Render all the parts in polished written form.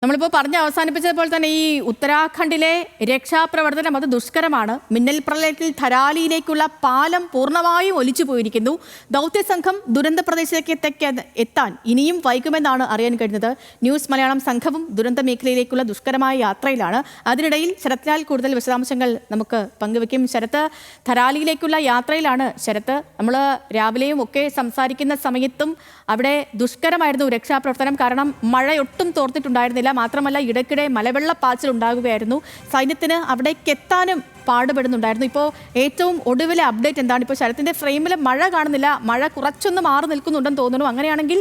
നമ്മളിപ്പോൾ പറഞ്ഞ് അവസാനിപ്പിച്ചപ്പോൾ തന്നെ ഈ ഉത്തരാഖണ്ഡിലെ രക്ഷാപ്രവർത്തനം അത് ദുഷ്കരമാണ്. മിന്നൽ പ്രളയത്തിൽ ധരാലിയിലേക്കുള്ള പാലം പൂർണ്ണമായും ഒലിച്ചു പോയിരിക്കുന്നു. ദൗത്യസംഘം ദുരന്ത പ്രദേശത്തേക്ക് എത്താൻ ഇനിയും വൈകുമെന്നാണ് അറിയാൻ കഴിഞ്ഞത്. ന്യൂസ് മലയാളം സംഘവും ദുരന്ത മേഖലയിലേക്കുള്ള ദുഷ്കരമായ യാത്രയിലാണ്. അതിനിടയിൽ ശരത്ലാൽ കൂടുതൽ വിശദാംശങ്ങൾ നമുക്ക് പങ്കുവെക്കും. ശരത്ത്, ധരാലിയിലേക്കുള്ള യാത്രയിലാണ്. ശരത്ത്, നമ്മൾ രാവിലെയും ഒക്കെ സംസാരിക്കുന്ന സമയത്തും അവിടെ ദുഷ്കരമായിരുന്നു രക്ഷാപ്രവർത്തനം. കാരണം മഴയൊട്ടും തോർത്തിട്ടുണ്ടായിരുന്നില്ല. മാത്രമല്ല ഇടയ്ക്കിടെ മലവെള്ളപ്പാച്ചിൽ ഉണ്ടാകുകയായിരുന്നു. സൈന്യത്തിന് അവിടേക്ക് എത്താനും പാടുപെടുന്നുണ്ടായിരുന്നു. ഇപ്പോൾ ഏറ്റവും ഒടുവിലെ അപ്ഡേറ്റ് എന്താണ്? ഇപ്പോൾ ശരത്തിന്റെ ഫ്രെയിമിൽ മഴ കാണുന്നില്ല, മഴ കുറച്ചൊന്ന് മാറി നിൽക്കുന്നുണ്ടെന്ന് തോന്നുന്നു. അങ്ങനെയാണെങ്കിൽ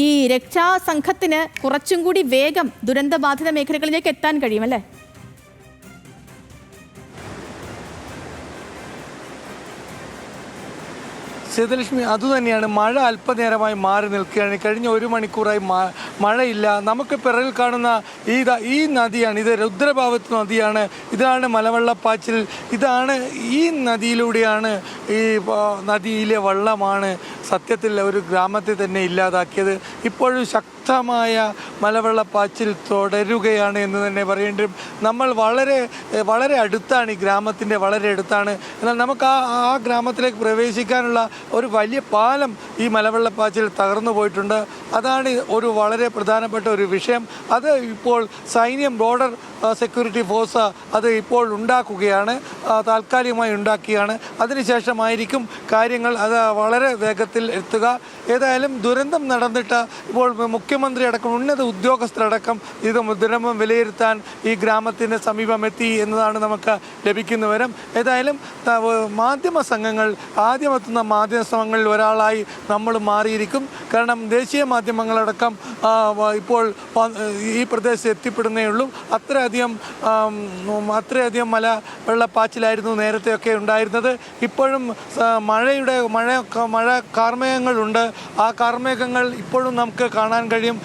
ഈ രക്ഷാസംഘത്തിന് കുറച്ചും കൂടി വേഗം ദുരന്തബാധിത മേഖലകളിലേക്ക് എത്താൻ കഴിയുമല്ലേ? സേതുലക്ഷ്മി, അതുതന്നെയാണ്. മഴ അല്പനേരമായി മാറി നിൽക്കുകയാണ്. കഴിഞ്ഞ ഒരു മണിക്കൂറായി മഴയില്ല. നമുക്ക് പിറകിൽ കാണുന്ന ഈ നദിയാണ്, ഇത് രുദ്രഭാവത്ത് നദിയാണ്. ഇതാണ് മലവെള്ളപ്പാച്ചിൽ. ഈ നദിയിലൂടെയാണ്, ഈ നദിയിലെ വെള്ളമാണ് സത്യത്തിൽ ഒരു ഗ്രാമത്തെ തന്നെ ഇല്ലാതാക്കിയത്. ഇപ്പോഴും ശക്തമായ മലവെള്ളപ്പാച്ചിൽ തുടരുകയാണ് എന്ന് തന്നെ പറയേണ്ടി വരും. നമ്മൾ വളരെ അടുത്താണ്, ഈ ഗ്രാമത്തിൻ്റെ വളരെ അടുത്താണ്. എന്നാൽ നമുക്ക് ആ ഗ്രാമത്തിലേക്ക് പ്രവേശിക്കാനുള്ള ഒരു വലിയ പാലം ഈ മലവെള്ളപ്പാച്ചിൽ തകർന്നു പോയിട്ടുണ്ട്. അതാണ് ഒരു വളരെ പ്രധാനപ്പെട്ട ഒരു വിഷയം. അത് ഇപ്പോൾ സൈന്യം, ബോർഡർ സെക്യൂരിറ്റി ഫോഴ്സ് അത് ഇപ്പോൾ ഉണ്ടാക്കുകയാണ്, താൽക്കാലികമായി ഉണ്ടാക്കിയാണ്. അതിനുശേഷമായിരിക്കും കാര്യങ്ങൾ അത് വളരെ വേഗത്തിൽ എത്തുക. ഏതായാലും ദുരന്തം നടന്നിട്ട് ഇപ്പോൾ മുഖ്യമന്ത്രി അടക്കം ഉന്നത ഉദ്യോഗസ്ഥരടക്കം ഇത് ദുരന്തം വിലയിരുത്താൻ ഈ ഗ്രാമത്തിന് സമീപം എത്തി എന്നതാണ് നമുക്ക് ലഭിക്കുന്ന വിവരം. ഏതായാലും മാധ്യമ സംഘങ്ങൾ, ആദ്യമെത്തുന്ന മാധ്യമ സംഘങ്ങളിൽ ഒരാളായി നമ്മൾ മാറിയിരിക്കും. കാരണം ദേശീയ മാധ്യമങ്ങളടക്കം ഇപ്പോൾ ഈ പ്രദേശത്ത് എത്തിപ്പെടുന്നേ ഉള്ളൂ. അത്രയധികം വെള്ളപ്പാച്ചിലായിരുന്നു നേരത്തെയൊക്കെ ഉണ്ടായിരുന്നത്. ഇപ്പോഴും മഴ കാർമേഘങ്ങളുണ്ട്. ആ കാർമേഘങ്ങൾ ഇപ്പോഴും നമുക്ക് കാണാൻ കഴിയും.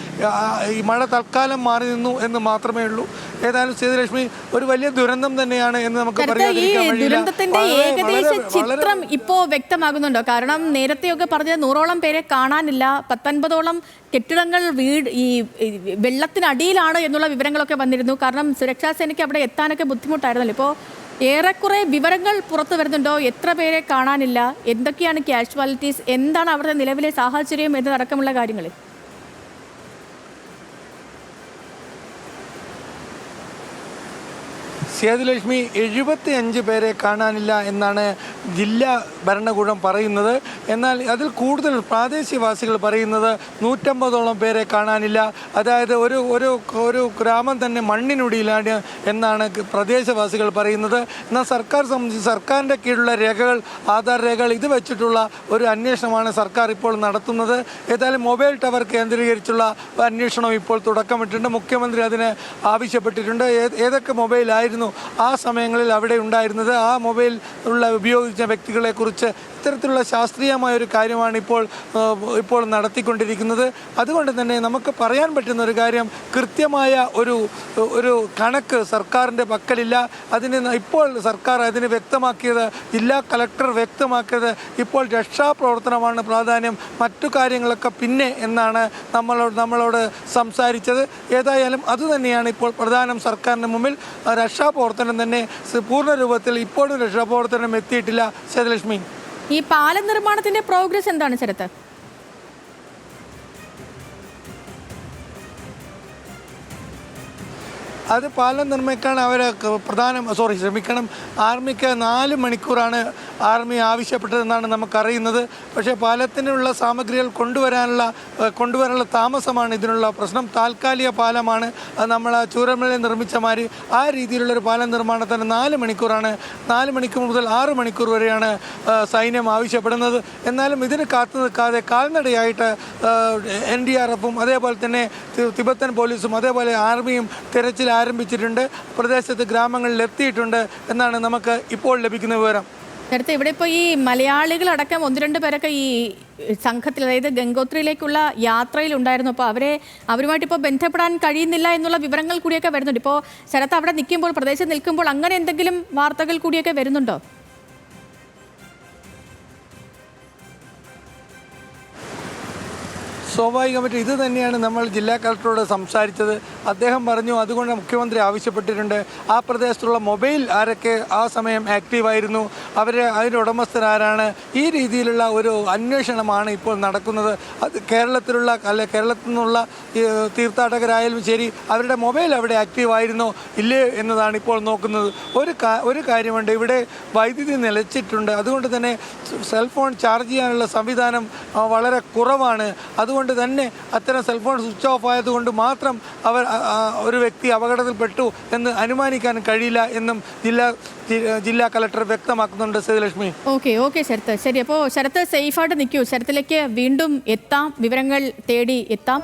ഈ മഴ തൽക്കാലം മാറി നിന്നു എന്ന് മാത്രമേ ഉള്ളൂ. ഏതായാലും സേതുലക്ഷ്മി, ഒരു വലിയ ദുരന്തം തന്നെയാണ് എന്ന് നമുക്ക് പറയാതിരിക്കാൻ കഴിയില്ല. ദുരന്തത്തിന്റെ ഏകദേശ ചിത്രം ഇപ്പോ വ്യക്തമാകുന്നുണ്ടോ? കാരണം നേരത്തെയൊക്കെ പറഞ്ഞത് 100ഓളം പേരെ കാണാനില്ല, 19ഓളം കെട്ടിടങ്ങൾ ഈ വെള്ളത്തിനടിയിലാണ് എന്നുള്ള വിവരങ്ങളൊക്കെ വന്നിരുന്നു. കാരണം സുരക്ഷാ സേനയ്ക്ക് അവിടെ എത്താനൊക്കെ ബുദ്ധിമുട്ടായിരുന്നല്ലോ. ഇപ്പോൾ ഏറെക്കുറെ വിവരങ്ങൾ പുറത്തു വരുന്നുണ്ടോ? എത്ര പേരെ കാണാനില്ല, എന്തൊക്കെയാണ് കാഷ്വാലിറ്റീസ്, എന്താണ് അവിടുത്തെ നിലവിലെ സാഹചര്യം എന്നതടക്കമുള്ള കാര്യങ്ങളിൽ? സേതുലക്ഷ്മി, 75 പേരെ കാണാനില്ല എന്നാണ് ജില്ലാ ഭരണകൂടം പറയുന്നത്. എന്നാൽ അതിൽ കൂടുതൽ പ്രാദേശികവാസികൾ പറയുന്നത് 150ഓളം പേരെ കാണാനില്ല. അതായത് ഒരു ഗ്രാമം തന്നെ മണ്ണിനൊടിയിലാണ് എന്നാണ് പ്രദേശവാസികൾ പറയുന്നത്. എന്നാൽ സർക്കാരിൻ്റെ കീഴിലുള്ള രേഖകൾ, ആധാർ രേഖകൾ ഇത് വെച്ചിട്ടുള്ള ഒരു അന്വേഷണമാണ് സർക്കാർ ഇപ്പോൾ നടത്തുന്നത്. ഏതായാലും മൊബൈൽ ടവർ കേന്ദ്രീകരിച്ചുള്ള അന്വേഷണം ഇപ്പോൾ തുടക്കമിട്ടിട്ടുണ്ട്. മുഖ്യമന്ത്രി അതിന് ആവശ്യപ്പെട്ടിട്ടുണ്ട്. ഏതൊക്കെ മൊബൈലായിരുന്നു ആ സമയങ്ങളിൽ അവിടെ ഉണ്ടായിരുന്നത്, ആ മൊബൈൽ ഉപയോഗിച്ച വ്യക്തികളെക്കുറിച്ച് ഇത്തരത്തിലുള്ള ശാസ്ത്രീയമായ ഒരു കാര്യമാണ് ഇപ്പോൾ നടത്തിക്കൊണ്ടിരിക്കുന്നത്. അതുകൊണ്ട് തന്നെ നമുക്ക് പറയാൻ പറ്റുന്ന ഒരു കാര്യം, കൃത്യമായ ഒരു കണക്ക് സർക്കാരിൻ്റെ പക്കലില്ല. ഇപ്പോൾ സർക്കാർ അതിന് വ്യക്തമാക്കിയത്, ജില്ലാ കളക്ടർ വ്യക്തമാക്കിയത്, ഇപ്പോൾ രക്ഷാപ്രവർത്തനമാണ് പ്രാധാന്യം, മറ്റു കാര്യങ്ങളൊക്കെ പിന്നെ എന്നാണ് നമ്മളോട് സംസാരിച്ചത്. ഏതായാലും അതുതന്നെയാണ് ഇപ്പോൾ പ്രധാനം സർക്കാരിന് മുമ്പിൽ. രക്ഷാപ്രവർത്തനം തന്നെ പൂർണ്ണ രൂപത്തിൽ ഇപ്പോഴും രക്ഷാപ്രവർത്തനം എത്തിയിട്ടില്ല. സേതുലക്ഷ്മി, ഈ പാലം നിർമ്മാണത്തിന്റെ പ്രോഗ്രസ് എന്താണ് ശരത്ത്? അത് പാലം നിർമ്മിക്കാൻ ആർമിക്ക് 4 മണിക്കൂറാണ് ആർമി ആവശ്യപ്പെട്ടതെന്നാണ് നമുക്കറിയുന്നത്. പക്ഷേ പാലത്തിനുള്ള സാമഗ്രികൾ കൊണ്ടുവരാനുള്ള താമസമാണ് ഇതിനുള്ള പ്രശ്നം. താൽക്കാലിക പാലമാണ്. അത് നമ്മൾ ചൂരമലയിൽ നിർമ്മിച്ച മാതിരി ആ രീതിയിലുള്ളൊരു പാലം നിർമ്മാണത്തിന് 4 മണിക്കൂറാണ്. 4 മണിക്കൂർ മുതൽ 6 മണിക്കൂർ വരെയാണ് സൈന്യം ആവശ്യപ്പെടുന്നത്. എന്നാലും ഇതിന് കാത്തു നിൽക്കാതെ കാൽനടയായിട്ട് NDRFും അതേപോലെ തന്നെ തിബത്തൻ പോലീസും അതേപോലെ ആർമിയും തിരച്ചിൽ ആരംഭിച്ചിട്ടുണ്ട്. പ്രദേശത്ത് ഗ്രാമങ്ങളിൽ എത്തിയിട്ടുണ്ട് എന്നാണ് നമുക്ക് ഇപ്പോൾ ലഭിക്കുന്ന വിവരം. നേരത്തെ ഇവിടെ ഇപ്പോൾ ഈ മലയാളികളടക്കം 1-2 പേരൊക്കെ ഈ സംഘത്തിൽ, അതായത് ഗംഗോത്രിയിലേക്കുള്ള യാത്രയിൽ ഉണ്ടായിരുന്നു. അപ്പോൾ അവരുമായിട്ട് ഇപ്പോൾ ബന്ധപ്പെടാൻ കഴിയുന്നില്ല എന്നുള്ള വിവരങ്ങൾ കൂടിയൊക്കെ വരുന്നുണ്ട്. ഇപ്പോൾ ശരത്ത്, അവിടെ നിൽക്കുമ്പോൾ, പ്രദേശത്ത് നിൽക്കുമ്പോൾ അങ്ങനെ എന്തെങ്കിലും വാർത്തകൾ കൂടിയൊക്കെ വരുന്നുണ്ടോ? സ്വാഭാവികമായിട്ടും ഇത് തന്നെയാണ് നമ്മൾ ജില്ലാ കളക്ടറോട് സംസാരിച്ചത്. അദ്ദേഹം പറഞ്ഞു അതുകൊണ്ട് മുഖ്യമന്ത്രി ആവശ്യപ്പെട്ടിട്ടുണ്ട് ആ പ്രദേശത്തുള്ള മൊബൈൽ ആരൊക്കെ ആ സമയം ആക്റ്റീവായിരുന്നു, അതിൻ്റെ ഉടമസ്ഥരാരാണ്, ഈ രീതിയിലുള്ള ഒരു അന്വേഷണമാണ് ഇപ്പോൾ നടക്കുന്നത്. അത് കേരളത്തിൽ നിന്നുള്ള തീർത്ഥാടകരായാലും ശരി അവരുടെ മൊബൈൽ അവിടെ ആക്റ്റീവായിരുന്നോ ഇല്ലേ എന്നതാണ് ഇപ്പോൾ നോക്കുന്നത്. ഒരു കാര്യമുണ്ട്, ഇവിടെ വൈദ്യുതി നിലച്ചിട്ടുണ്ട്. അതുകൊണ്ട് തന്നെ സെൽഫോൺ ചാർജ് ചെയ്യാനുള്ള സംവിധാനം വളരെ കുറവാണ്. അതുകൊണ്ട് തന്നെ അത്തരം സെൽഫോൺ സ്വിച്ച് ഓഫ് ആയതുകൊണ്ട് മാത്രം ഒരു വ്യക്തി അപകടത്തിൽപ്പെട്ടു എന്ന് അനുമാനിക്കാൻ കഴിയില്ല എന്നും ജില്ലാ കളക്ടർ വ്യക്തമാക്കുന്നുണ്ട്. സേതുലക്ഷ്മി. ഓക്കെ ശരത്ത്, ശരി. അപ്പോൾ ശരത്ത് സേഫായിട്ട് നിൽക്കൂ. ശരത്തിലേക്ക് വീണ്ടും എത്താം, വിവരങ്ങൾ തേടി എത്താം.